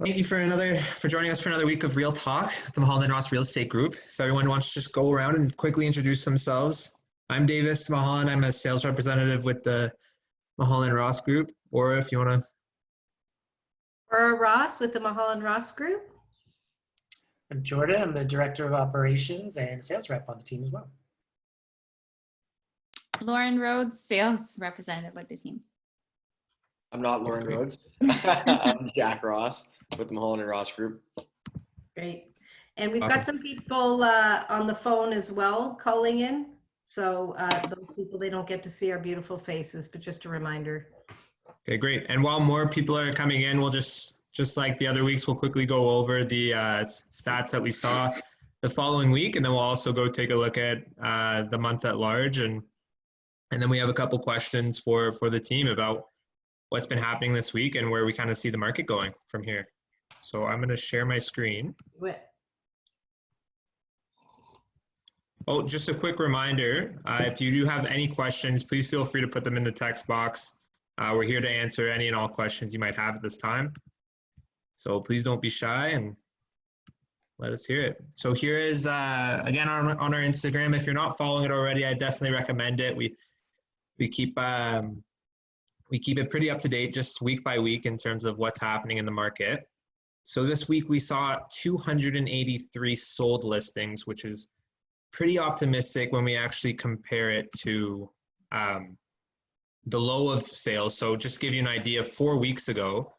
Thank you for joining us for another week of Real Talk with the Mulholland Ross Real Estate Group. If everyone wants to just go around and quickly introduce themselves. I'm Davis Mulholland. I'm a sales representative with the Mulholland Ross Group. Or if you want to. Or Ross with the Mulholland Ross Group. I'm Jordan. I'm the Director of Operations and Sales Rep on the team as well. Lauren Rhodes, Sales Representative with the team. I'm not Lauren Rhodes. I'm Jack Ross with the Mulholland Ross Group. Great. And we've Awesome. got some people on the phone as well calling in. So those people, they don't get to see our beautiful faces, but just a reminder. Okay, great. And while more people are coming in, we'll just like the other weeks, we'll quickly go over the stats that we saw the following week. And then we'll also go take a look at the month at large. And then we have a couple questions for the team about what's been happening this week and where we kind of see the market going from here. So I'm going to share my screen. Oh, just a quick reminder, if you do have any questions, please feel free to put them in the text box. We're here to answer any and all questions you might have at this time. So please don't be shy and let us hear it. So here is, again, on our Instagram. If you're not following it already, I definitely recommend it. We keep it pretty up to date, just week by week in terms of what's happening in the market. So this week we saw 283 sold listings, which is pretty optimistic when we actually compare it to the low of sales. So just to give you an idea, 4 weeks ago,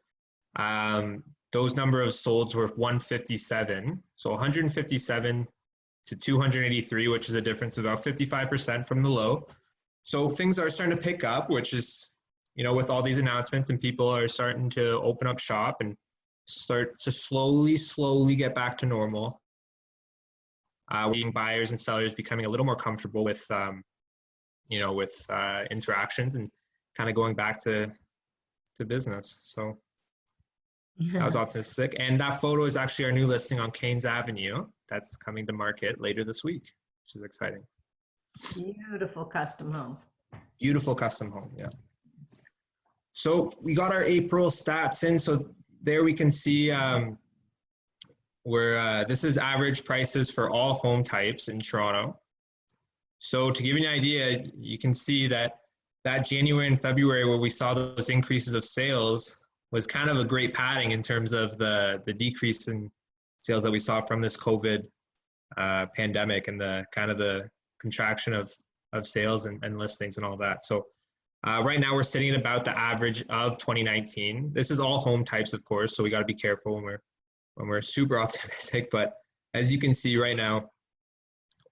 those number of solds were 157. So 157 to 283, which is a difference of about 55% from the low. So things are starting to pick up, which is, you know, with all these announcements and people are starting to open up shop and start to slowly get back to normal. Being buyers and sellers becoming a little more comfortable with, interactions and kind of going back to business. So that was optimistic. And that photo is actually our new listing on Keynes Avenue. That's coming to market later this week, which is exciting. Beautiful custom home. Beautiful custom home, yeah. So we got our April stats in. So there we can see this is average prices for all home types in Toronto. So to give you an idea, you can see that January and February where we saw those increases of sales was kind of a great padding in terms of the decrease in sales that we saw from this COVID pandemic and the kind of the contraction of sales and listings and all that. So right now we're sitting at about the average of 2019. This is all home types, of course, so we got to be careful when we're super optimistic. But as you can see right now,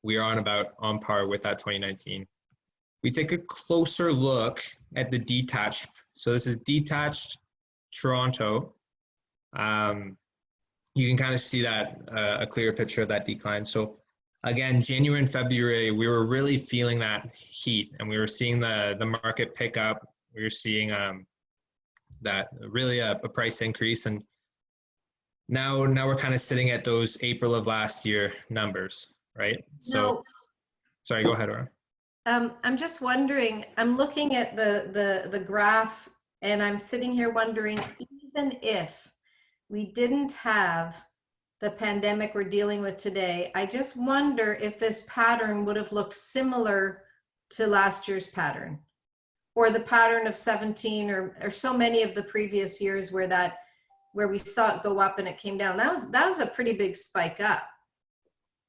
we are on par with that 2019. We take a closer look at the detached. So this is detached Toronto. You can kind of see that a clear picture of that decline. So again, January and February, we were really feeling that heat and we were seeing the market pick up. We were seeing that really a price increase. And now we're kind of sitting at those April of last year numbers, right? So, sorry, go ahead, Aura. I'm just wondering, I'm looking at the graph and I'm sitting here wondering, even if we didn't have the pandemic we're dealing with today, I just wonder if this pattern would have looked similar to last year's pattern or the pattern of 17 or so many of the previous years where we saw it go up and it came down. That was a pretty big spike up.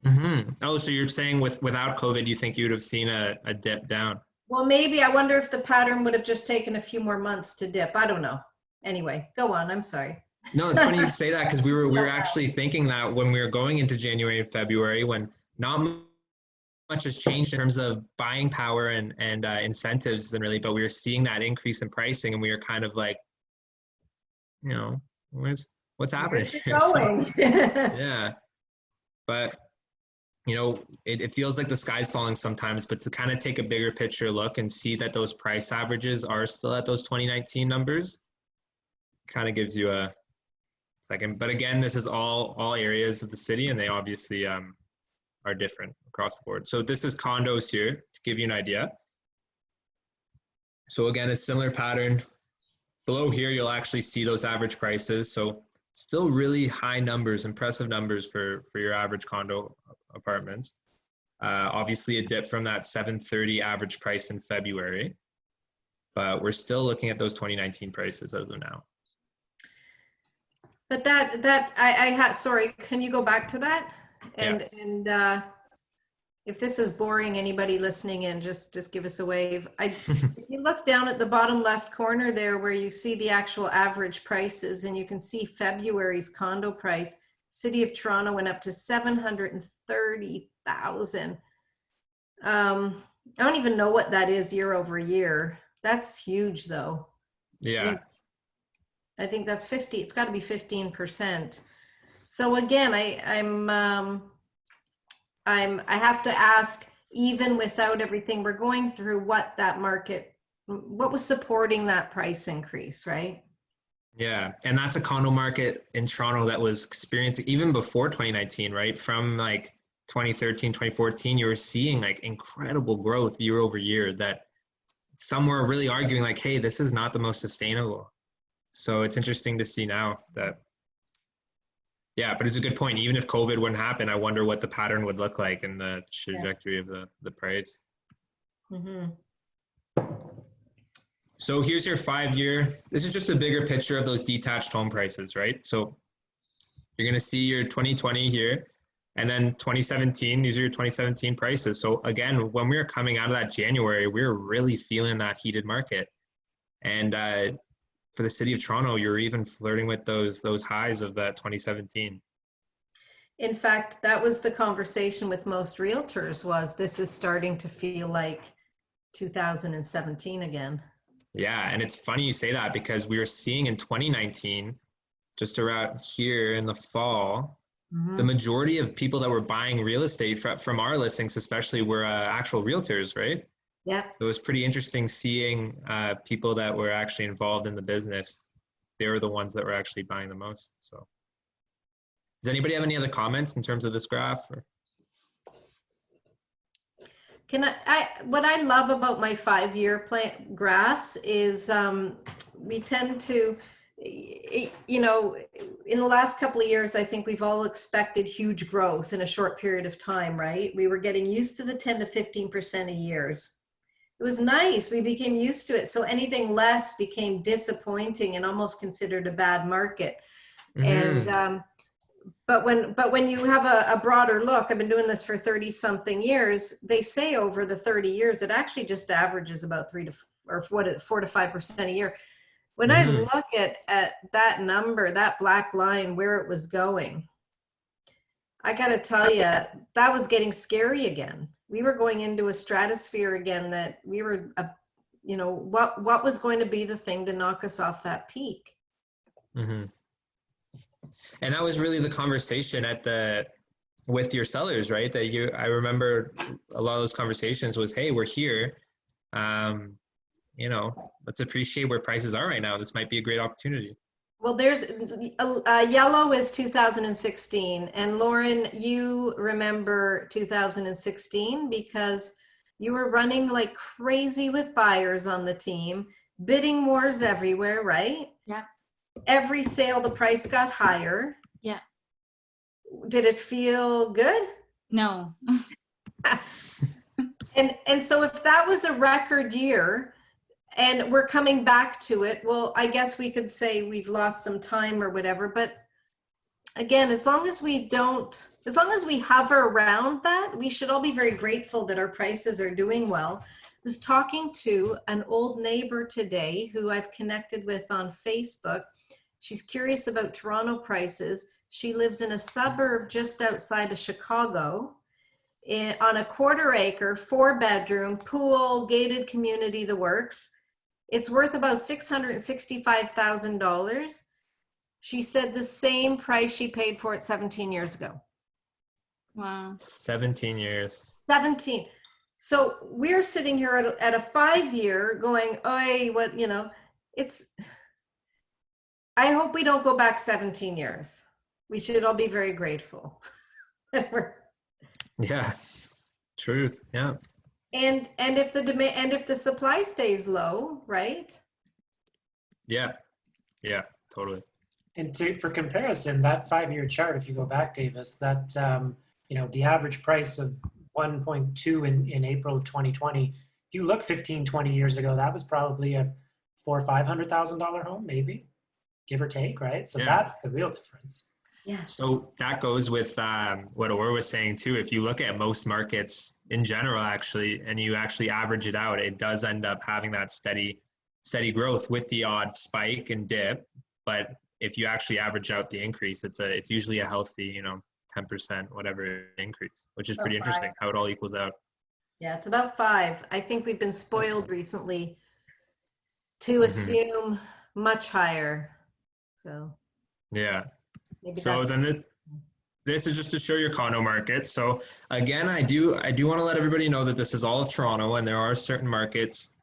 Mm-hmm. Oh, so you're saying without COVID, you think you would have seen a dip down? Well, maybe. I wonder if the pattern would have just taken a few more months to dip. I don't know. Anyway, go on. I'm sorry. No, it's funny you say that because we were actually thinking that when we were going into January and February, when not much has changed in terms of buying power and incentives, and really, but we were seeing that increase in pricing, and we were kind of like, you know, what's happening here? So, yeah, but you know, it feels like the sky's falling sometimes. But to kind of take a bigger picture look and see that those price averages are still at those 2019 numbers, kind of gives you a second. But again, this is all areas of the city, and they obviously are different across the board. So this is condos here to give you an idea. So again, a similar pattern. Below here, you'll actually see those average prices. So still really high numbers, impressive numbers for your average condo apartments. Obviously a dip from that 730 average price in February, but we're still looking at those 2019 prices as of now. But sorry, can you go back to that? And if this is boring, anybody listening in, just give us a wave. If you look down at the bottom left corner there where you see the actual average prices, and you can see February's condo price, City of Toronto went up to 730,000. I don't even know what that is year over year. That's huge though. Yeah. I think that's 50, it's got to be 15%. So again, I have to ask, even without everything we're going through, what was supporting that price increase, right? Yeah, and that's a condo market in Toronto that was experiencing, even before 2019, right? From like 2013, 2014, you were seeing like incredible growth year over year that some were really arguing like, hey, this is not the most sustainable. So it's interesting to see now that, yeah, but it's a good point. Even if COVID wouldn't happen, I wonder what the pattern would look like in the trajectory of the price. Mm-hmm. So here's your 5-year. This is just a bigger picture of those detached home prices, right? So you're going to see your 2020 here, and then 2017, these are your 2017 prices. So again, when we were coming out of that January, we were really feeling that heated market. And for the City of Toronto, you're even flirting with those highs of that 2017. In fact, that was the conversation with most realtors, was this is starting to feel like 2017 again. Yeah, and it's funny you say that because we were seeing in 2019, just around here in the fall, the majority of people that were buying real estate from our listings especially were actual realtors, right? Yep. So it was pretty interesting seeing people that were actually involved in the business. They were the ones that were actually buying the most. So does anybody have any other comments in terms of this graph? Or? What I love about my 5-year graphs is we tend to, you know, in the last couple of years, I think we've all expected huge growth in a short period of time, right? We were getting used to the 10 to 15% a years. It was nice. We became used to it. So anything less became disappointing and almost considered a bad market. And but when you have a broader look, I've been doing this for 30 something years. They say over the 30 years, it actually just averages about 4 to 5% a year. When I look at that number, that black line, where it was going, I got to tell you, that was getting scary again. We were going into a stratosphere again that we were, you know, what was going to be the thing to knock us off that peak? And that was really the conversation with your sellers, right? I remember a lot of those conversations was, hey, we're here. You know, let's appreciate where prices are right now. This might be a great opportunity. Well, there's yellow is 2016, and Lauren, you remember 2016 because you were running like crazy with buyers on the team, bidding wars everywhere, right? Yeah. Every sale, the price got higher. Yeah. Did it feel good? No. And so if that was a record year, and we're coming back to it, well, I guess we could say we've lost some time or whatever. But again, as long as we hover around that, we should all be very grateful that our prices are doing well. I was talking to an old neighbor today who I've connected with on Facebook. She's curious about Toronto prices. She lives in a suburb just outside of Chicago on a 1/4 acre, 4-bedroom, pool, gated community, the works. It's worth about $665,000. She said the same price she paid for it 17 years ago. Wow. 17 years. 17. So we're sitting here at a 5-year going, oh, what, you know, I hope we don't go back 17 years. We should all be very grateful. Yeah, truth. Yeah. And if the demand and if the supply stays low, right? Yeah, totally. for comparison, that 5-year chart, if you go back, Davis, that the average price of 1.2 in April of 2020. If you look 15, 20 years ago, that was probably a $400,000 or $500,000 home, maybe, give or take, right? So Yeah. that's the real difference. Yeah. So that goes with what Orr was saying too. If you look at most markets in general, actually, and you actually average it out, it does end up having that steady growth with the odd spike and dip. But if you actually average out the increase, it's usually a healthy, 10%, whatever increase, which is pretty interesting how it all equals out. Yeah, it's about 5. I think we've been spoiled recently to assume much higher. So Yeah. maybe So then this is just to show your condo market. So again, I do want to let everybody know that this is all of Toronto, and there are certain markets,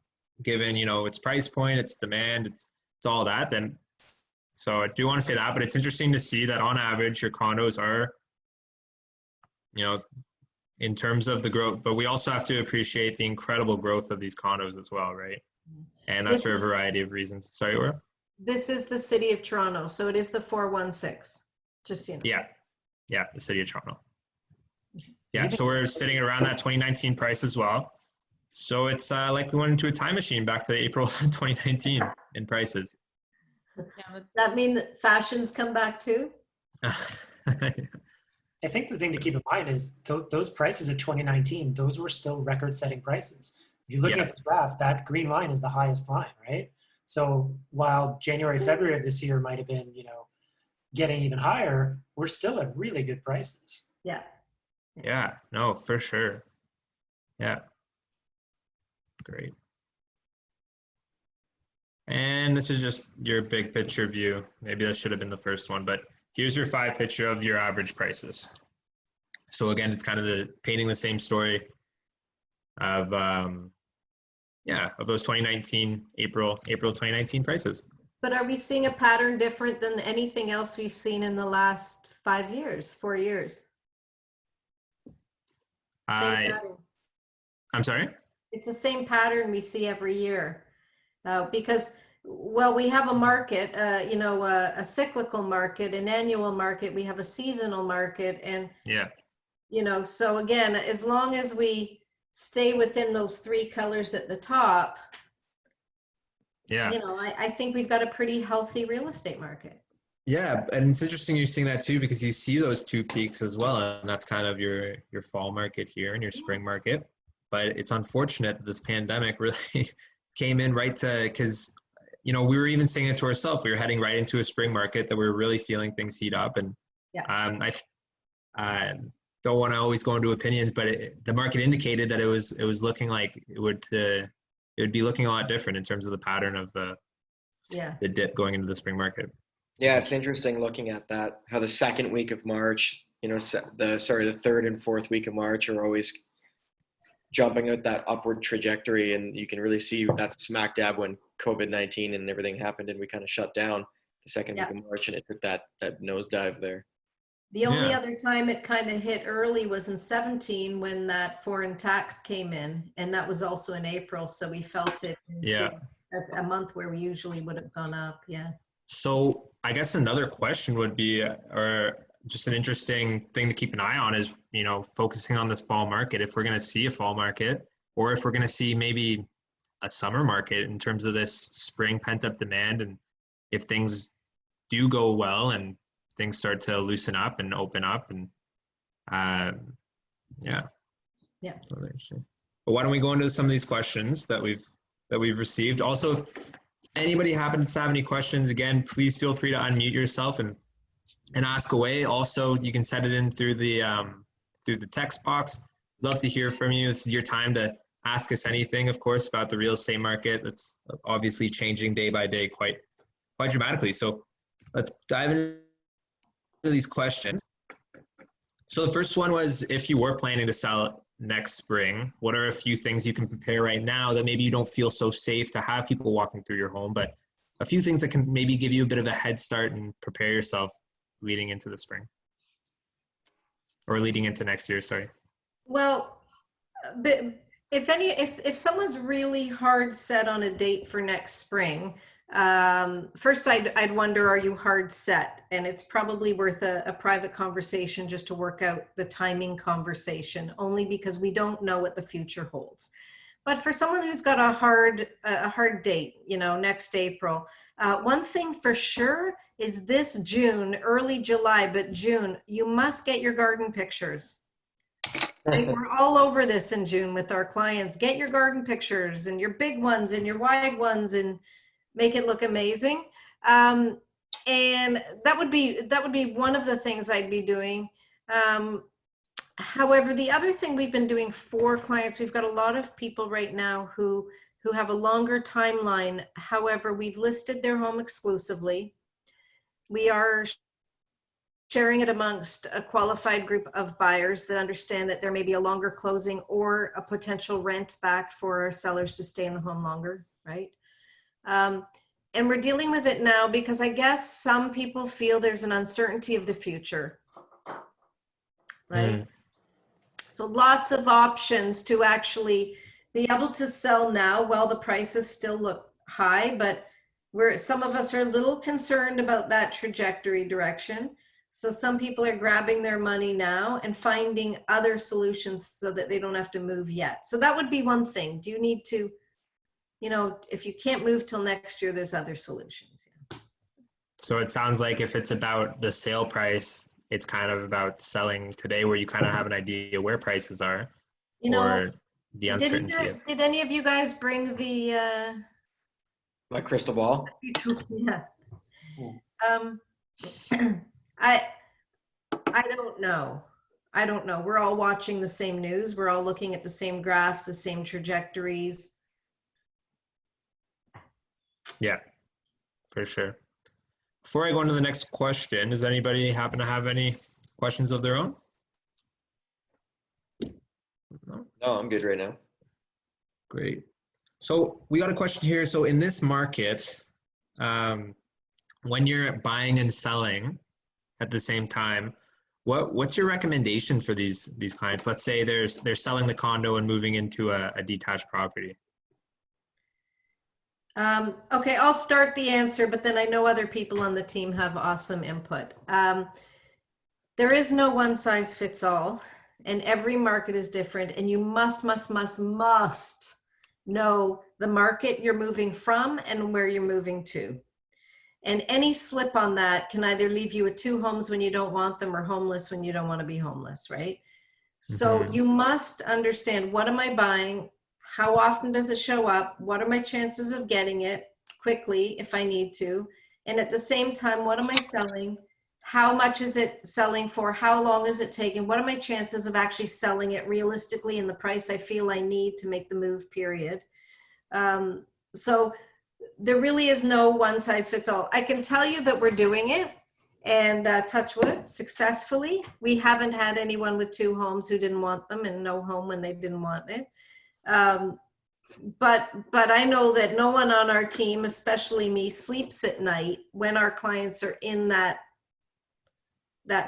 given its price point, its demand, it's all that. Then, so I do want to say that, but it's interesting to see that on average your condos are, in terms of the growth. But we also have to appreciate the incredible growth of these condos as well, right? And that's for a variety of reasons. Sorry, Laura? This is the city of Toronto, so it is the 416. Just so you know. Yeah, the city of Toronto. Yeah, so we're sitting around that 2019 price as well. So it's like we went into a time machine back to April 2019 in prices. Yeah, but That mean that fashions come back too? I think the thing to keep in mind is those prices of 2019, those were still record-setting prices. If you're looking at the graph, that green line is the highest line, right? So while January, February of this year might have been, getting even higher, we're still at really good prices. Yeah. Yeah, no, for sure. Yeah. Great. And this is just your big picture view. Maybe that should have been the first one, but here's your 5 picture of your average prices. So again, it's kind of painting the same story of those 2019 April 2019 prices. But are we seeing a pattern different than anything else we've seen in the last 4 years? Same pattern. I'm sorry? It's the same pattern we see every year. Because, well, we have a market, a cyclical market, an annual market, we have a seasonal market. And, so again, as long as we stay within those 3 colors at the top, I think we've got a pretty healthy real estate market. Yeah, and it's interesting you're seeing that too, because you see those 2 peaks as well, and that's kind of your fall market here and your spring market. But it's unfortunate that this pandemic really came in right to, because we were even saying it to ourselves, we were heading right into a spring market that we were really feeling things heat up. And I don't want to always go into opinions, but the market indicated that it was looking like it would be looking a lot different in terms of the pattern of the dip going into the spring market. Yeah, it's interesting looking at that, how the second week of March, the third and fourth week of March are always jumping at that upward trajectory. And you can really see that's smack dab when COVID-19 and everything happened and we kind of shut down the second week of March, and it took that nosedive there. The only other time it kind of hit early was in 17 when that foreign tax came in, and that was also in April. So we felt it that's a month where we usually would have gone up. Yeah. So I guess another question would be, or just an interesting thing to keep an eye on is, focusing on this fall market, if we're going to see a fall market, or if we're going to see maybe a summer market in terms of this spring pent up demand. And if things do go well and things start to loosen up and open up, and interesting. But why don't we go into some of these questions that we've received? Also, if anybody happens to have any questions, again, please feel free to unmute yourself and ask away. Also, you can set it in through the text box. Love to hear from you. This is your time to ask us anything, of course, about the real estate market. That's obviously changing day by day quite dramatically. So let's dive into these questions. So the first one was, if you were planning to sell next spring, what are a few things you can prepare right now that maybe you don't feel so safe to have people walking through your home, but a few things that can maybe give you a bit of a head start and prepare yourself leading into the spring, or leading into next year, sorry. Well, but if someone's really hard set on a date for next spring, First, I'd wonder, are you hard set? And it's probably worth a private conversation just to work out the timing conversation, only because we don't know what the future holds. But for someone who's got a hard date, you know, next April, one thing for sure is this June, early July, but June, you must get your garden pictures. Right? We're all over this in June with our clients. Get your garden pictures and your big ones and your wide ones and make it look amazing. And that would be one of the things I'd be doing. However, the other thing we've been doing for clients, we've got a lot of people right now who have a longer timeline. However, we've listed their home exclusively. We are sharing it amongst a qualified group of buyers that understand that there may be a longer closing or a potential rent back for sellers to stay in the home longer, right? And we're dealing with it now because I guess some people feel there's an uncertainty of the future, right? So lots of options to actually be able to sell now while the prices still look high, but some of us are a little concerned about that trajectory direction. So some people are grabbing their money now and finding other solutions so that they don't have to move yet. So that would be one thing. Do you need to, you know, if you can't move till next year, there's other solutions. Yeah. So it sounds like if it's about the sale price, it's kind of about selling today where you kind of have an idea where prices are, You know, or the uncertainty. did any of you guys bring the My crystal ball. yeah. I don't know. I don't know. We're all watching the same news. We're all looking at the same graphs, the same trajectories. Yeah, for sure. Before I go into the next question, does anybody happen to have any questions of their own? No? No, I'm good right now. Great. So we got a question here. So in this market, when you're buying and selling at the same time, what's your recommendation for these clients? Let's say they're selling the condo and moving into a detached property. Okay, I'll start the answer, but then I know other people on the team have awesome input. There is no one size fits all, and every market is different, and you must know the market you're moving from and where you're moving to. And any slip on that can either leave you with 2 homes when you don't want them or homeless when you don't want to be homeless, right? So you must understand, what am I buying? How often does it show up? What are my chances of getting it quickly if I need to? And at the same time, what am I selling? How much is it selling for? How long is it taking? What are my chances of actually selling it realistically in the price I feel I need to make the move, period? So there really is no one size fits all. I can tell you that we're doing it, and touch wood, successfully. We haven't had anyone with 2 homes who didn't want them and no home when they didn't want it. But I know that no one on our team, especially me, sleeps at night when our clients are in that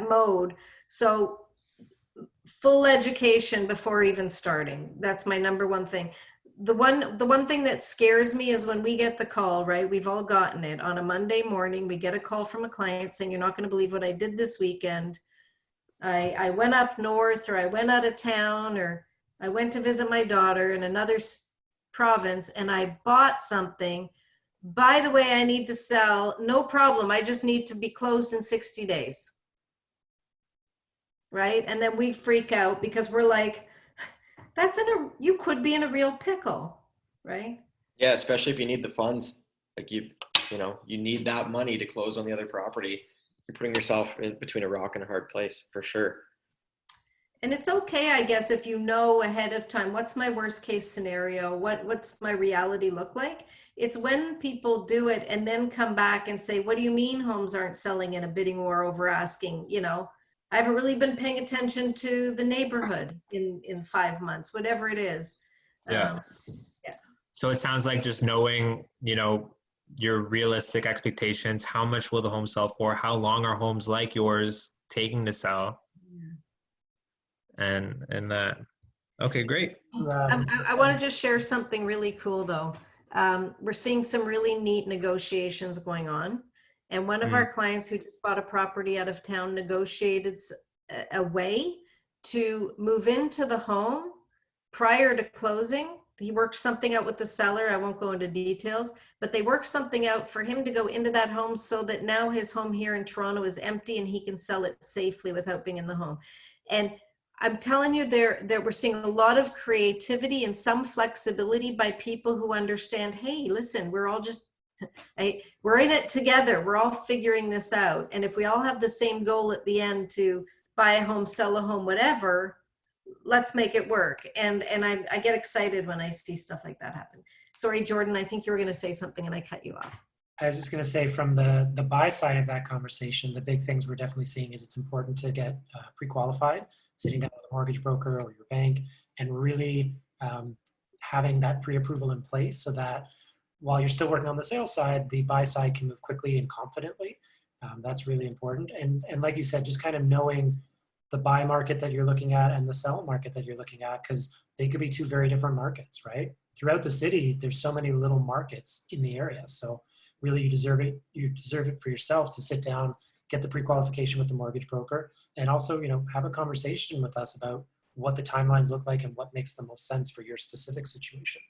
mode. So full education before even starting. That's my number one thing. The one thing that scares me is when we get the call, right? We've all gotten it. On a Monday morning, we get a call from a client saying, "You're not going to believe what I did this weekend. I went up north, or I went out of town, or I went to visit my daughter in another province, and I bought something. By the way, I need to sell. No problem. I just need to be closed in 60 days." Right? And then we freak out because we're like, you could be in a real pickle, right? Yeah, especially if you need the funds. Like you need that money to close on the other property. You're putting yourself in between a rock and a hard place, for sure. And it's okay, I guess, if you know ahead of time, what's my worst case scenario? What's my reality look like? It's when people do it and then come back and say, "What do you mean homes aren't selling in a bidding war over asking?" You know, I haven't really been paying attention to the neighborhood in 5 months, whatever it is. Yeah. Yeah. So it sounds like just knowing, your realistic expectations, how much will the home sell for? How long are homes like yours taking to sell? And that. Okay, great. I want to just share something really cool though. we're seeing some really neat negotiations going on. And one of our clients who just bought a property out of town negotiated a way to move into the home prior to closing. He worked something out with the seller. I won't go into details, but they worked something out for him to go into that home so that now his home here in Toronto is empty and he can sell it safely without being in the home. And I'm telling you, we're seeing a lot of creativity and some flexibility by people who understand, hey, listen, we're all just, we're in it together. We're all figuring this out. And if we all have the same goal at the end to buy a home, sell a home, whatever, let's make it work. And I get excited when I see stuff like that happen. Sorry, Jordan, I think you were going to say something and I cut you off. I was just going to say, from the buy side of that conversation, the big things we're definitely seeing is it's important to get pre-qualified, sitting down with a mortgage broker or your bank, and really having that pre-approval in place so that while you're still working on the sales side, the buy side can move quickly and confidently. That's really important. And like you said, just kind of knowing the buy market that you're looking at and the sell market that you're looking at, because they could be two very different markets, right? Throughout the city, there's so many little markets in the area. So really you deserve it. You deserve it for yourself to sit down, get the pre-qualification with the mortgage broker, and also, have a conversation with us about what the timelines look like and what makes the most sense for your specific situation.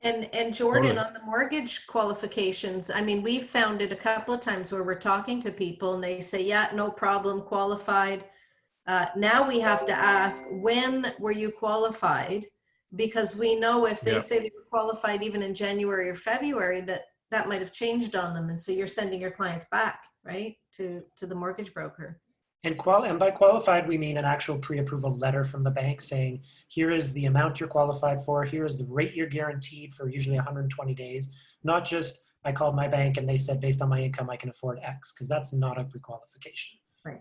And Jordan, on the mortgage qualifications, I mean, we've found it a couple of times where we're talking to people and they say, yeah, no problem, qualified. Now we have to ask, when were you qualified? Because we know if they say they were qualified even in January or February, that might have changed on them. And so you're sending your clients back, right, to the mortgage broker. And by qualified, we mean an actual pre-approval letter from the bank saying, here is the amount you're qualified for, here is the rate you're guaranteed for usually 120 days, not just, I called my bank and they said, based on my income, I can afford X, because that's not a pre-qualification. Right.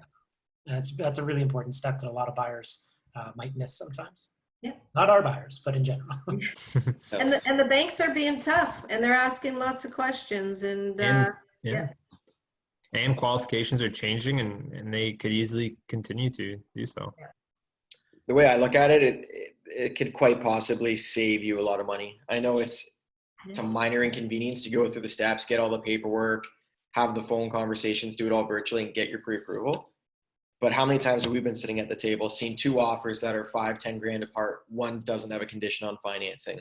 And that's a really important step that a lot of buyers might miss sometimes. Yeah. Not our buyers, but in general. And the banks are being tough and they're asking lots of questions and And qualifications are changing and they could easily continue to do so. The way I look at it, it could quite possibly save you a lot of money. I know it's a minor inconvenience to go through the steps, get all the paperwork, have the phone conversations, do it all virtually and get your pre-approval. But how many times have we been sitting at the table, seen two offers that are 5-10 grand apart, one doesn't have a condition on financing.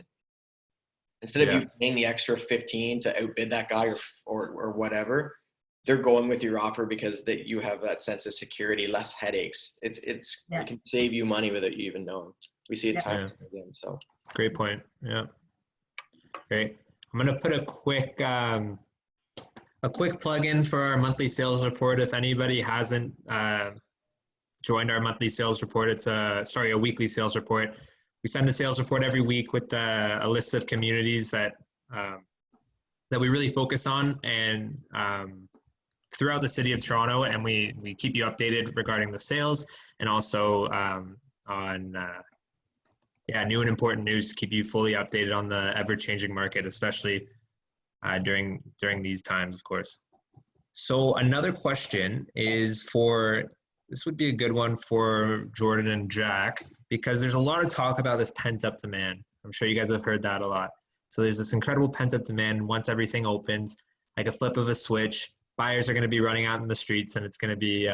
Instead of you paying the extra 15 to outbid that guy or whatever, they're going with your offer because that you have that sense of security, less headaches. It can save you money without you even knowing. We see it time and again. So great point. Yeah. Great. I'm gonna put a quick plug in for our monthly sales report. If anybody hasn't joined our monthly sales report, it's a weekly sales report. We send a sales report every week with a list of communities that we really focus on and throughout the city of Toronto, and we keep you updated regarding the sales and also on new and important news to keep you fully updated on the ever-changing market, especially during these times, of course. So another question is this would be a good one for Jordan and Jack, because there's a lot of talk about this pent-up demand. I'm sure you guys have heard that a lot. So there's this incredible pent-up demand. Once everything opens, like a flip of a switch, buyers are going to be running out in the streets and it's going to be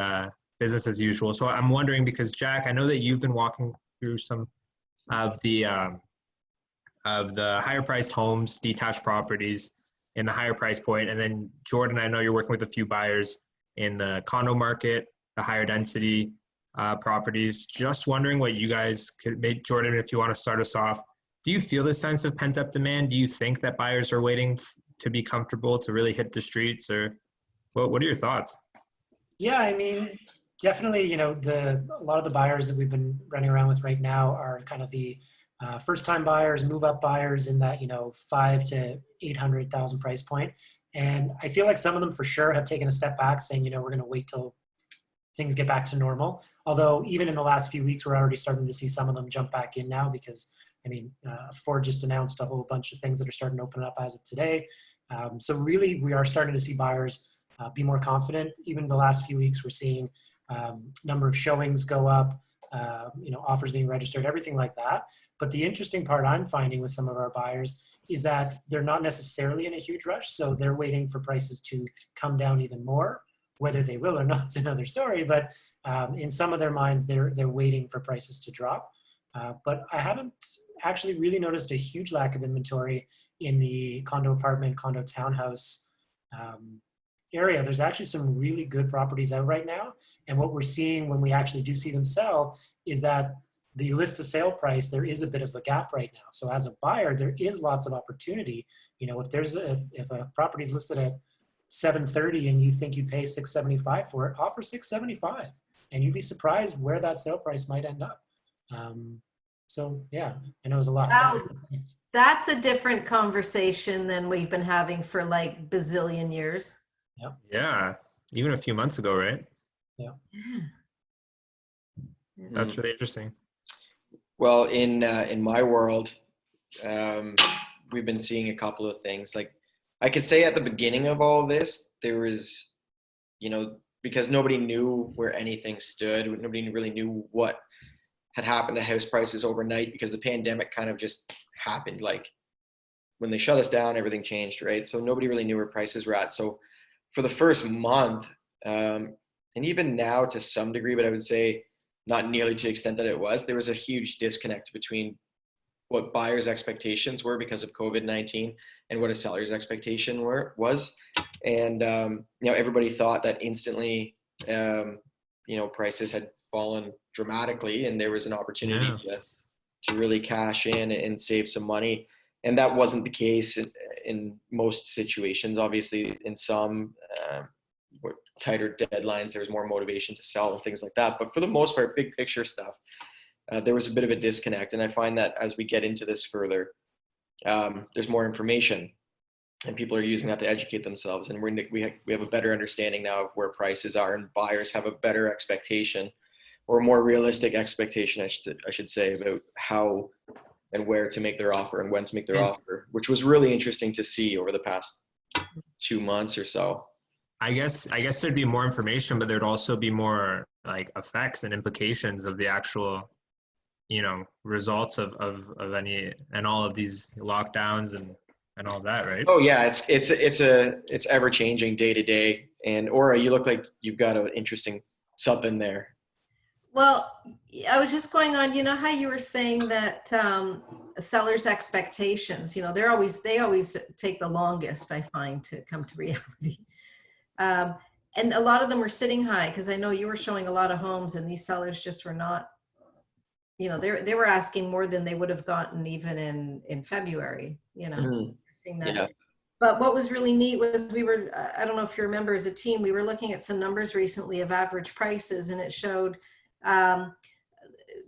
business as usual. So I'm wondering, because Jack, I know that you've been walking through some of the higher priced homes, detached properties in the higher price point. And then Jordan, I know you're working with a few buyers in the condo market, the higher density properties. Just wondering what you guys could make. Jordan, if you want to start us off, do you feel this sense of pent up demand? Do you think that buyers are waiting to be comfortable to really hit the streets, or what are your thoughts? Yeah, I mean, definitely, a lot of the buyers that we've been running around with right now are kind of the first-time buyers, move-up buyers in that, $500,000 to $800,000 price point. And I feel like some of them for sure have taken a step back saying, we're going to wait till things get back to normal. Although even in the last few weeks, we're already starting to see some of them jump back in now because, Ford just announced a whole bunch of things that are starting to open up as of today. So really, we are starting to see buyers be more confident. Even the last few weeks, we're seeing number of showings go up, offers being registered, everything like that. But the interesting part I'm finding with some of our buyers is that they're not necessarily in a huge rush, so they're waiting for prices to come down even more. Whether they will or not is another story, but in some of their minds, they're waiting for prices to drop. But I haven't actually really noticed a huge lack of inventory in the condo apartment, condo townhouse area. There's actually some really good properties out right now. And what we're seeing when we actually do see them sell is that the list to sale price, there is a bit of a gap right now. So as a buyer, there is lots of opportunity. You know, if a property is listed at 730 and you think you pay 675 for it, offer 675, and you'd be surprised where that sale price might end up. So yeah, I know it was a lot. Wow. That's a different conversation than we've been having for like bazillion years. Yeah, even a few months ago, right? Yeah. That's really interesting. Well, in my world, we've been seeing a couple of things. Like I could say at the beginning of all this, there was, you know, because nobody knew where anything stood. Nobody really knew what had happened to house prices overnight because the pandemic kind of just happened. Like when they shut us down, everything changed, right? So nobody really knew where prices were at. So for the first month, and even now to some degree, but I would say not nearly to the extent that it was, there was a huge disconnect between what buyers' expectations were because of COVID-19 and what a seller's expectation was. And, you know, everybody thought that instantly, you know, prices had fallen dramatically and there was an opportunity to really cash in and save some money. And that wasn't the case in most situations. Obviously, in some tighter deadlines, there was more motivation to sell and things like that. But for the most part, big picture stuff, there was a bit of a disconnect. And I find that as we get into this further, there's more information and people are using that to educate themselves. And we have a better understanding now of where prices are, and buyers have a better expectation, or a more realistic expectation, I should say, about how and where to make their offer and when to make their offer, which was really interesting to see over the past 2 months or so. I guess there'd be more information, but there'd also be more like effects and implications of the actual, you know, results of any and all of these lockdowns and all that, right? Oh yeah, it's ever changing day to day. And Aura, you look like you've got an interesting something there. Well, I was just going on, you know how you were saying that sellers' expectations, you know, they always take the longest, I find, to come to reality. And a lot of them were sitting high, because I know you were showing a lot of homes and these sellers just were not, you know, they were asking more than they would have gotten even in February, you know, seeing that. Yeah. But what was really neat was I don't know if you remember, as a team, we were looking at some numbers recently of average prices, and it showed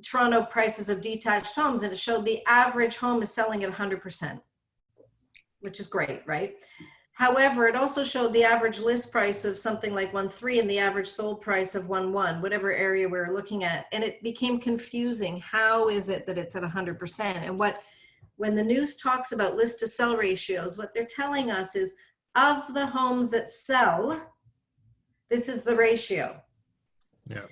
Toronto prices of detached homes, and it showed the average home is selling at 100%, which is great, right? However, it also showed the average list price of something like 1.3 and the average sold price of 1.1, whatever area we were looking at. And it became confusing. How is it that it's at 100%? And when the news talks about list to sell ratios, what they're telling us is, of the homes that sell, this is the ratio. Yeah.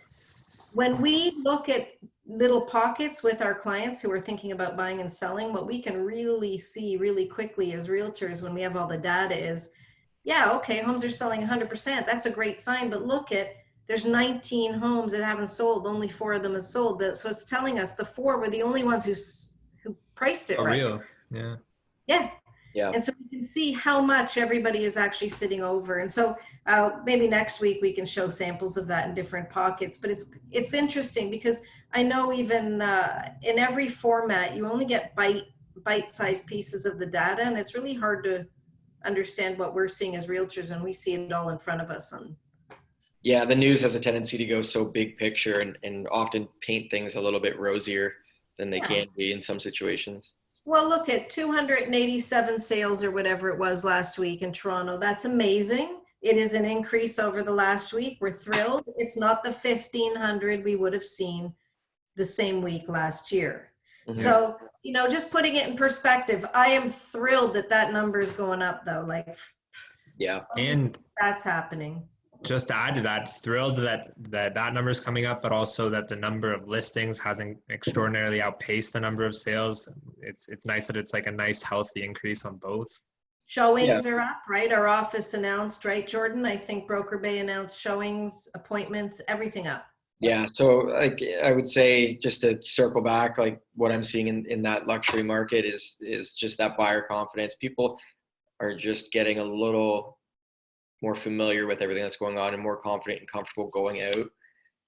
When we look at little pockets with our clients who are thinking about buying and selling, what we can really see really quickly as realtors when we have all the data is, yeah, okay, homes are selling 100%. That's a great sign, but look there's 19 homes that haven't sold. Only 4 of them have sold. So it's telling us the 4 were the only ones who priced it right. Real. Yeah. Yeah. Yeah. And so we can see how much everybody is actually sitting over. And so maybe next week we can show samples of that in different pockets. But it's interesting because I know even in every format, you only get bite-sized pieces of the data. And it's really hard to understand what we're seeing as realtors when we see it all in front of us. Yeah, the news has a tendency to go so big picture and often paint things a little bit rosier than they can be in some situations. Well, look at 287 sales or whatever it was last week in Toronto. That's amazing. It is an increase over the last week. We're thrilled. It's not the 1,500 we would have seen the same week last year. Mm-hmm. So, you know, just putting it in perspective, I am thrilled that number is going up though. Like, yeah. And that's happening. just to add to that, thrilled that number is coming up, but also that the number of listings hasn't extraordinarily outpaced the number of sales. It's nice that it's like a nice healthy increase on both. Showings are up, right? Our office announced, right, Jordan? I think Broker Bay announced showings, appointments, everything up. Yeah, so like I would say, just to circle back, like what I'm seeing in that luxury market is just that buyer confidence. People are just getting a little more familiar with everything that's going on and more confident and comfortable going out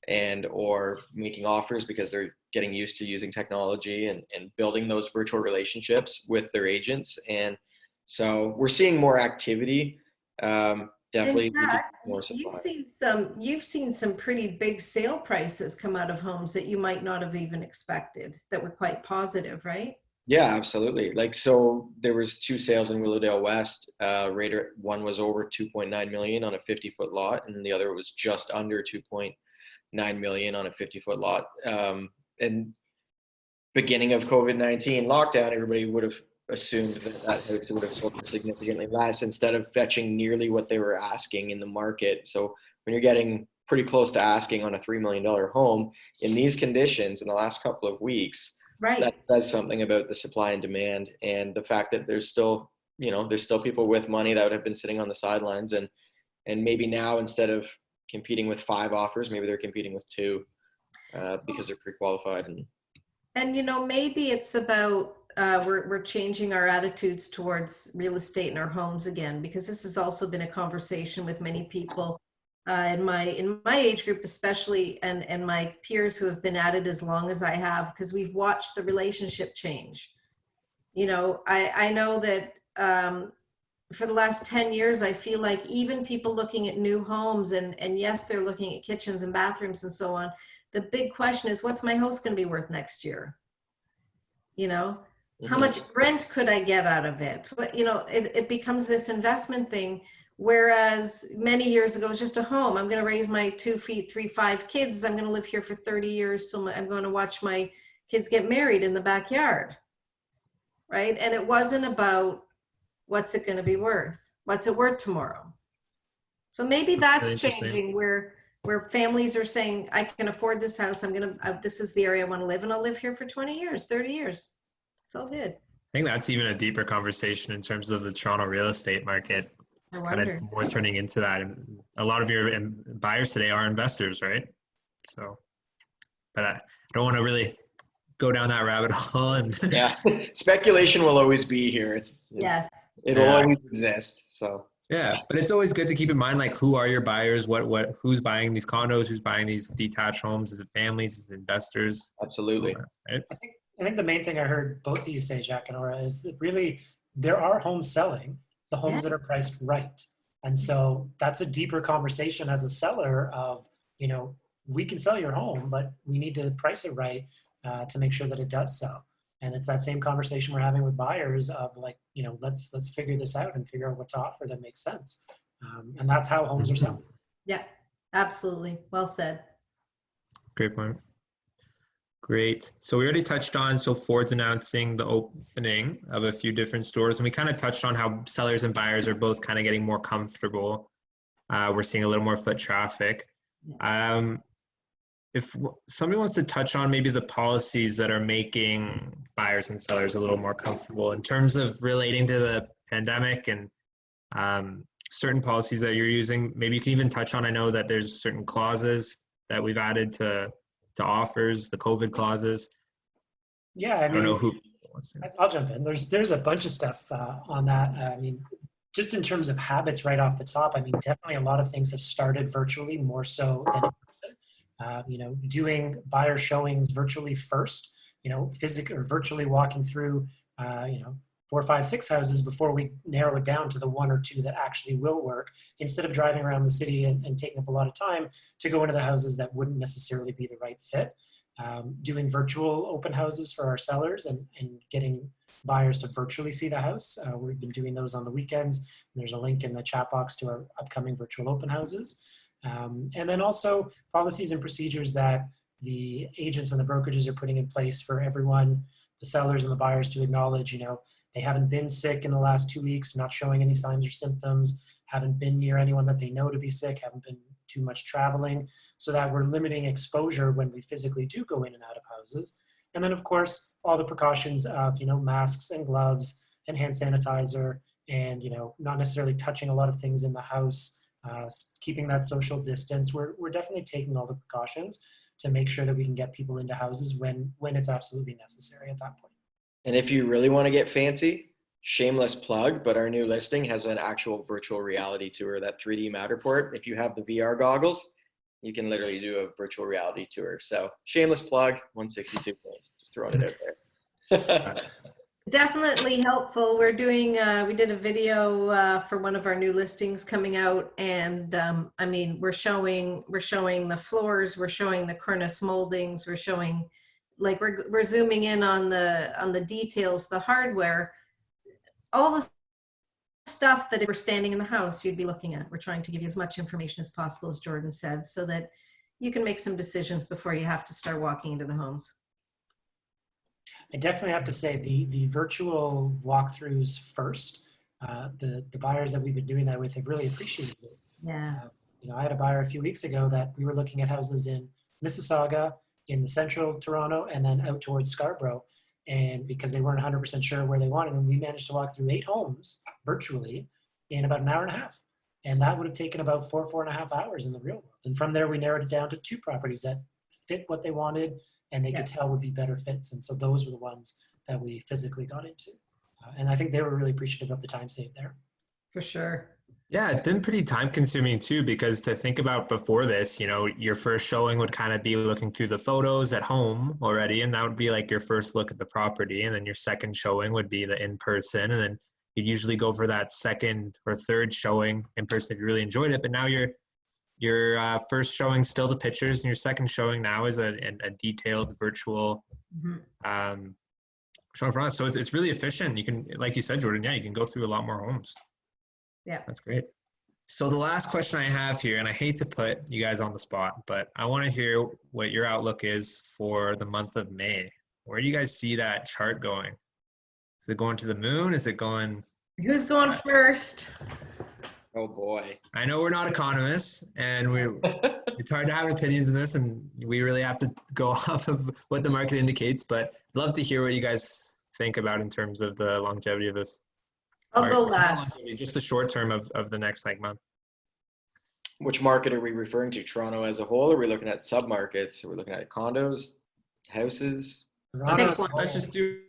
and or making offers because they're getting used to using technology and building those virtual relationships with their agents. And so we're seeing more activity. Definitely In fact, more supply. you've seen some pretty big sale prices come out of homes that you might not have even expected that were quite positive, right? Yeah, absolutely. Like, so there was 2 sales in Willowdale West. Raider one was over 2.9 million on a 50-foot lot, and the other was just under 2.9 million on a 50-foot lot. And beginning of COVID-19 lockdown, everybody would have assumed that house would have sold for significantly less instead of fetching nearly what they were asking in the market. So when you're getting pretty close to asking on a $3 million home in these conditions in the last couple of weeks, Right. that says something about the supply and demand and the fact that there's still people with money that have been sitting on the sidelines and maybe now instead of competing with 5 offers, maybe they're competing with 2 because they're pre-qualified. And maybe it's about we're changing our attitudes towards real estate in our homes again, because this has also been a conversation with many people in my age group, especially, and my peers who have been at it as long as I have, because we've watched the relationship change. I know that for the last 10 years, I feel like even people looking at new homes and yes, they're looking at kitchens and bathrooms and so on. The big question is, what's my house going to be worth next year? How much rent could I get out of it? But, it becomes this investment thing. Whereas many years ago, it was just a home. I'm going to raise my 2 feet, 3, 5 kids. I'm going to live here for 30 years till I'm going to watch my kids get married in the backyard. Right. And it wasn't about what's it going to be worth? What's it worth tomorrow? So maybe that's changing where families are saying, I can afford this house. This is the area I want to live, and I'll live here for 20 years, 30 years. It's all good. I think that's even a deeper conversation in terms of the Toronto real estate market. It's kind of more turning into that. And a lot of your buyers today are investors, right? So, but I don't want to really go down that rabbit hole. And yeah, speculation will always be here. It'll always exist. So. Yeah, but it's always good to keep in mind, like, who are your buyers? Who's buying these condos? Who's buying these detached homes? Is it families? Is it investors? Absolutely. Right? I think the main thing I heard both of you say, Jack and Aura, is that really there are homes selling, the homes that are priced right. And so that's a deeper conversation as a seller of, we can sell your home, but we need to price it right to make sure that it does sell. And it's that same conversation we're having with buyers of like, let's figure this out and figure out what to offer that makes sense. And that's how homes are selling. Yeah, absolutely. Well said. Great point. Great. So we already touched on, Ford's announcing the opening of a few different stores, and we kind of touched on how sellers and buyers are both kind of getting more comfortable. We're seeing a little more foot traffic. If somebody wants to touch on maybe the policies that are making buyers and sellers a little more comfortable in terms of relating to the pandemic and certain policies that you're using, maybe you can even touch on, I know that there's certain clauses that we've added to offers, the COVID clauses. Yeah, I don't know who. I'll jump in. There's a bunch of stuff on that. Just in terms of habits right off the top, definitely a lot of things have started virtually more so than in person. Doing buyer showings virtually first, physically or virtually walking through, 4, 5, 6 houses before we narrow it down to the 1 or 2 that actually will work, instead of driving around the city and taking up a lot of time to go into the houses that wouldn't necessarily be the right fit. Doing virtual open houses for our sellers and getting buyers to virtually see the house. We've been doing those on the weekends. And there's a link in the chat box to our upcoming virtual open houses. And then also policies and procedures that the agents and the brokerages are putting in place for everyone, the sellers and the buyers, to acknowledge, they haven't been sick in the last 2 weeks, not showing any signs or symptoms. haven't been near anyone that they know to be sick, haven't been too much traveling, so that we're limiting exposure when we physically do go in and out of houses. And then, of course, all the precautions of, masks and gloves and hand sanitizer and, not necessarily touching a lot of things in the house, keeping that social distance. We're definitely taking all the precautions to make sure that we can get people into houses when it's absolutely necessary at that point. And if you really want to get fancy, shameless plug, but our new listing has an actual virtual reality tour, that 3D Matterport. If you have the VR goggles, you can literally do a virtual reality tour. So shameless plug, 162 points. Just throwing it out there. Definitely helpful. We're doing, we did a video for one of our new listings coming out, and we're showing the floors, we're showing the cornice moldings, we're showing, like, we're zooming in on the details, the hardware, all the stuff that if we're standing in the house, you'd be looking at. We're trying to give you as much information as possible, as Jordan said, so that you can make some decisions before you have to start walking into the homes. I definitely have to say the virtual walkthroughs first, the buyers that we've been doing that with have really appreciated it. Yeah. I had a buyer a few weeks ago that we were looking at houses in Mississauga, in the central Toronto, and then out towards Scarborough. And because they weren't 100% sure where they wanted them, we managed to walk through 8 homes virtually in about an hour and a half. And that would have taken about 4.5 hours in the real world. And from there, we narrowed it down to 2 properties that fit what they wanted and they could tell would be better fits. And so those were the ones that we physically got into. And I think they were really appreciative of the time saved there. For sure. Yeah, it's been pretty time consuming too, because to think about before this, your first showing would kind of be looking through the photos at home already, and that would be like your first look at the property. And then your second showing would be the in-person, and then you'd usually go for that second or third showing in person if you really enjoyed it. But now your first showing still the pictures, and your second showing now is a detailed virtual showing for us. So it's really efficient. You can, like you said, Jordan, you can go through a lot more homes. Yeah. That's great. So the last question I have here, and I hate to put you guys on the spot, but I want to hear what your outlook is for the month of May. Where do you guys see that chart going? Is it going to the moon? Is it going? Who's going first? Oh boy. I know we're not economists, and it's hard to have opinions in this, and we really have to go off of what the market indicates, but I'd love to hear what you guys think about in terms of the longevity of this. I'll go last. Just the short term of the next month. Which market are we referring to? Toronto as a whole? Are we looking at sub-markets? Are we looking at condos, houses? Let's just do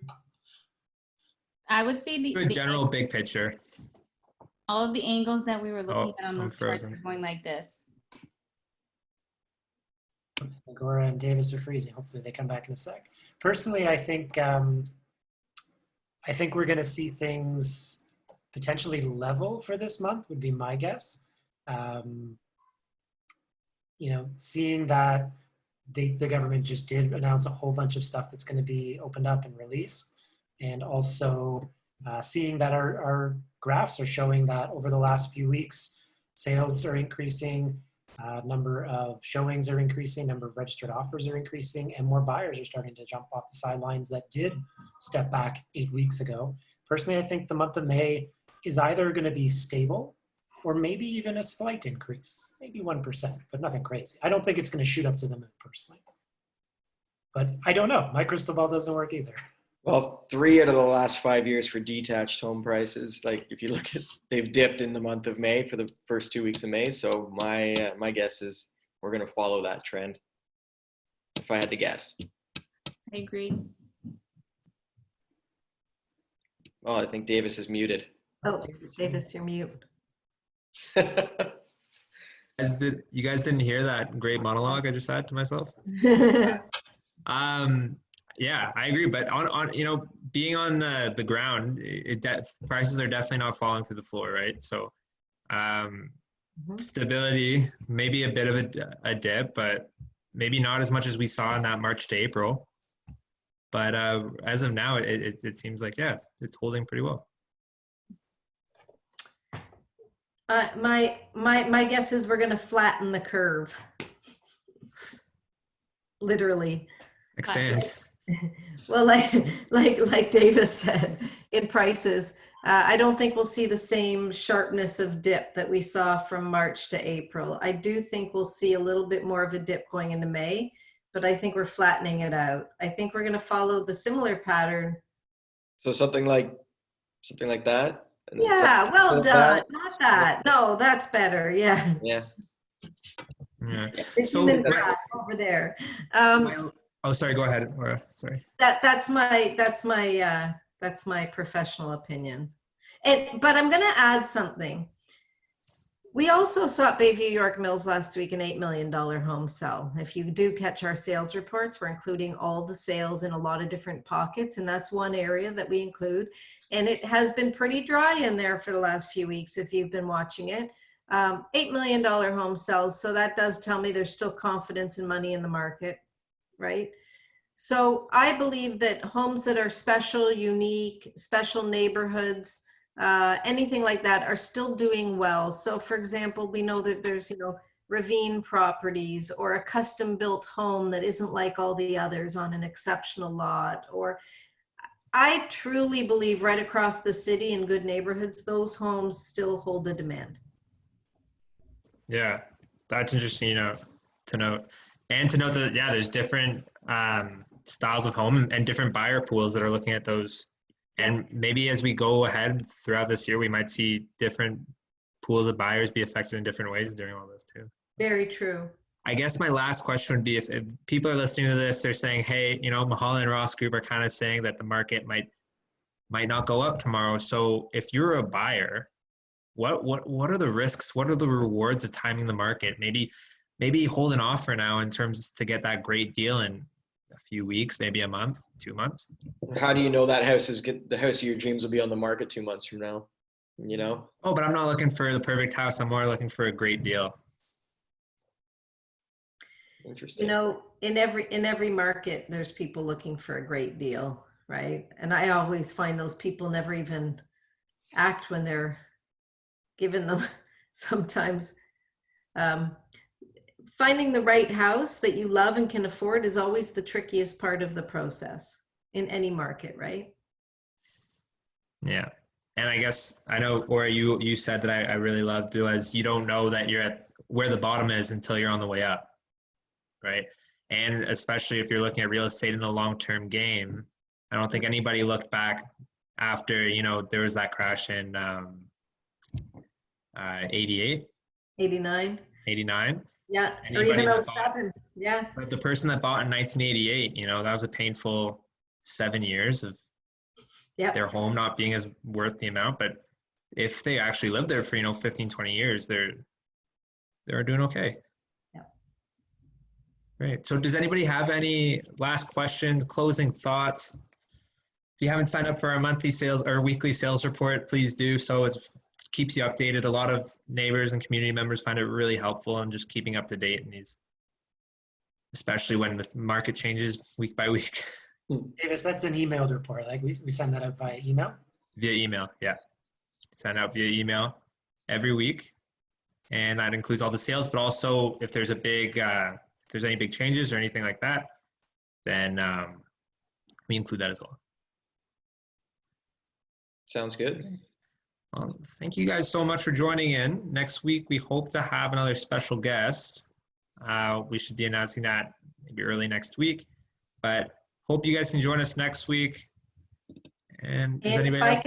I would say a general big picture. all of the angles that we were looking at on I'm those charts frozen. are going like this. Gora and Davis are freezing. Hopefully they come back in a sec. Personally, I think we're going to see things potentially level for this month would be my guess. Seeing that the government just did announce a whole bunch of stuff that's going to be opened up and released, and also seeing that our graphs are showing that over the last few weeks, sales are increasing, number of showings are increasing, number of registered offers are increasing, and more buyers are starting to jump off the sidelines that did step back 8 weeks ago. Personally, I think the month of May is either going to be stable or maybe even a slight increase, maybe 1%, but nothing crazy. I don't think it's going to shoot up to the moon personally. But I don't know. My crystal ball doesn't work either. Well, 3 out of the last 5 years for detached home prices, like if you look at, they've dipped in the month of May for the first 2 weeks of May. So my guess is we're going to follow that trend, if I had to guess. I agree. Oh, I think Davis is muted. Oh, Davis, you're mute. You guys didn't hear that great monologue I just had to myself? Yeah, I agree. But on being on the ground, prices are definitely not falling through the floor, right? So stability, maybe a bit of a dip, but maybe not as much as we saw in that March to April. But as of now, it seems like, it's holding pretty well. My guess is we're going to flatten the curve. Literally. Expand. Well, like Davis said, in prices, I don't think we'll see the same sharpness of dip that we saw from March to April. I do think we'll see a little bit more of a dip going into May, but I think we're flattening it out. I think we're going to follow the similar pattern. So something like that. And then Yeah, well like done. that. Not that. No, that's better. Yeah. Yeah. Yeah. The So human my- cat over there. oh, sorry. Go ahead, Laura. Sorry. That's my professional opinion. But I'm going to add something. We also saw at Bayview York Mills last week an $8 million home sell. If you do catch our sales reports, we're including all the sales in a lot of different pockets, and that's one area that we include. And it has been pretty dry in there for the last few weeks if you've been watching it. $8 million home sells, so that does tell me there's still confidence and money in the market, right? So I believe that homes that are special, unique, special neighborhoods, anything like that are still doing well. So for example, we know that there's, ravine properties or a custom built home that isn't like all the others on an exceptional lot. Or I truly believe right across the city in good neighborhoods, those homes still hold the demand. Yeah, that's interesting, to note. And to note that, yeah, there's different styles of home and different buyer pools that are looking at those. And maybe as we go ahead throughout this year, we might see different pools of buyers be affected in different ways during all this too. Very true. I guess my last question would be if people are listening to this, they're saying, hey, Mulholland Ross Group are kind of saying that the market might not go up tomorrow. So if you're a buyer, what are the risks? What are the rewards of timing the market? Maybe holding off for now in terms to get that great deal in a few weeks, maybe a month, 2 months. How do you know that the house of your dreams will be on the market 2 months from now? Oh, but I'm not looking for the perfect house. I'm more looking for a great deal. Interesting. In every market, there's people looking for a great deal, right? And I always find those people never even act when they're given them. Sometimes finding the right house that you love and can afford is always the trickiest part of the process in any market, right? Yeah. And I guess I know, or you said that I really loved was you don't know that you're at where the bottom is until you're on the way up, right? And especially if you're looking at real estate in the long-term game, I don't think anybody looked back after, there was that crash in 88? 89. 89? Yeah, Anybody or even that 07. Yeah. But the person that bought in 1988, that was a painful 7 years of their home not being as worth the amount. But if they actually lived there for, 15, 20 years, they're doing okay. Yeah. Great. So does anybody have any last questions, closing thoughts? If you haven't signed up for our monthly sales or weekly sales report, please do so. It keeps you updated. A lot of neighbors and community members find it really helpful in just keeping up to date in these, especially when the market changes week by week. Davis, that's an emailed report. Like we send that out via email? Via email, yeah. Send out via email every week. And that includes all the sales, but also if there's if there's any big changes or anything like that, then we include that as well. Sounds good. Well, thank you guys so much for joining in. Next week, we hope to have another special guest. We should be announcing that maybe early next week, but hope you guys can join us next week. And does anybody else?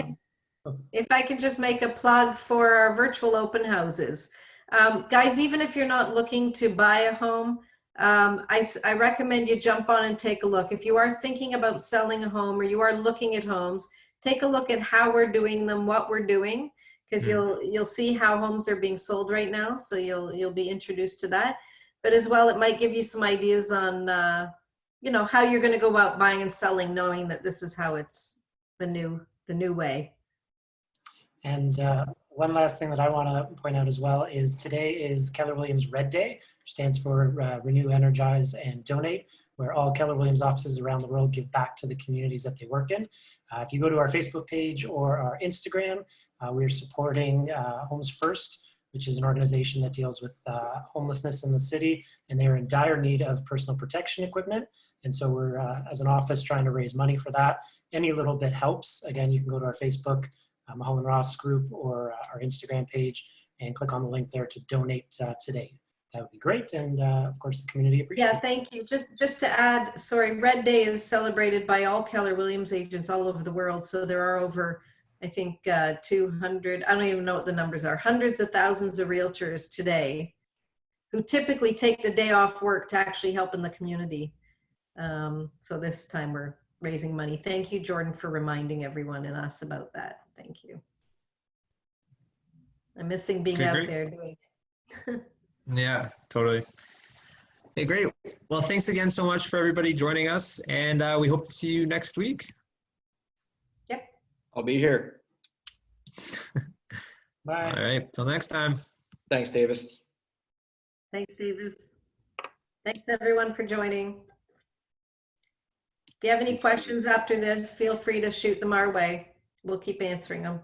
If I can just make a plug for our virtual open houses. Guys, even if you're not looking to buy a home, I recommend you jump on and take a look. If you are thinking about selling a home or you are looking at homes, take a look at how we're doing them, what we're doing, because you'll see how homes are being sold right now. So you'll be introduced to that. But as well, it might give you some ideas on how you're going to go about buying and selling, knowing that this is how it's the new way. And one last thing that I want to point out as well is today is Keller Williams Red Day, which stands for Renew, Energize, and Donate, where all Keller Williams offices around the world give back to the communities that they work in. If you go to our Facebook page or our Instagram, we're supporting Homes First, which is an organization that deals with homelessness in the city, and they're in dire need of personal protection equipment. And so we're, as an office, trying to raise money for that. Any little bit helps. Again, you can go to our Facebook Mulholland Ross Group or our Instagram page and click on the link there to donate today. That would be great. And of course, the community appreciates Yeah, it. thank you. Just to add, sorry, Red Day is celebrated by all Keller Williams agents all over the world. So there are over, I think, 200, I don't even know what the numbers are, hundreds of thousands of realtors today who typically take the day off work to actually help in the community. So this time we're raising money. Thank you, Jordan, for reminding everyone and us about that. Thank you. I'm missing being Okay, out great. there doing it. Yeah, totally. Hey, great. Well, thanks again so much for everybody joining us, and we hope to see you next week. I'll be here. Bye. All right, till next time. Thanks, Davis. Thanks, Davis. Thanks, everyone, for joining. If you have any questions after this, feel free to shoot them our way. We'll keep answering them.